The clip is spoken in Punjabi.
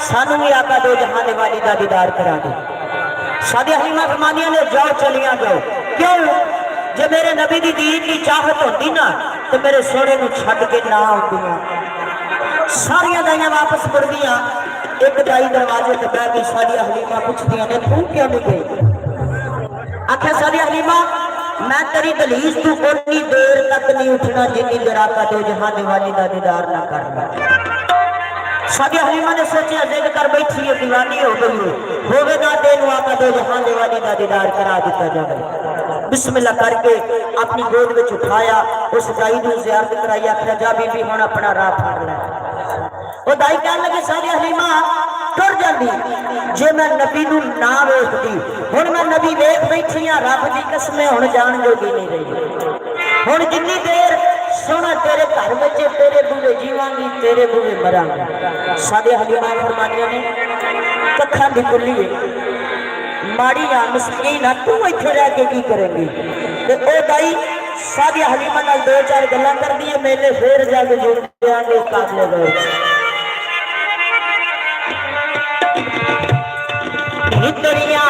سانو بھی آقا دو جہان والی دا دیدار کرا دے۔ سادی حلیمہ فرمانیاں نے جاؤ چلیاں جاؤ، کیوں جے میرے نبی دی دین کی چاہت ہوتی نا تو میرے سونے نو چھڈ کے نہ ہوندیاں۔ ساریاں دائیاں واپس مڑ گیاں، ایک دائی دروازے تے بیٹھ کے سادی حلیمہ پوچھدیاں نے تو کیوں نہیں گئی؟ آکھیا سادی حلیمہ میں تیری دلیس تو اتنی دیر تک نہیں اٹھنا جتنی دیر آقا دو جہان والی دا دیدار نہ کرنا۔ سادی حلیمہ نے سوچیا ذکر کر بیٹھی ہے دیوانی ہو گئی ہوگے نہ دینو آقا دو جہان والی دا دیدار کرا دیتا جائے۔ بسم اللہ کر کے اپنی گود میں اٹھایا، اس دائی نے زیارت کرائی، آخر جا بی بی ہوں اپنا راہ پھڑ لے۔ وہ دائی کہنے لگے سادی حلیمہ ٹر جاندی جے میں نبی نو نہ ویکھدی، ہن میں نبی ویکھ بیٹھی ہاں، رب دی قسم ہن جان جوگی نہیں رہی، ہن جنی دیر سونا تیرے گھر وچ تیرے بوے جیواں گی تیرے بوے مراں گی۔ سادی حلیمہ فرمانیاں نے ککھاں دی کلی ماڑی یا مسکین تو ایتھے رہ کے کی کریں گی؟ تے او دائی سادی حلیمہ نال دو چار گلاں کردی ہے، میلے پھر جا کے جڑ دیاں گے قابلِ غور۔ دریا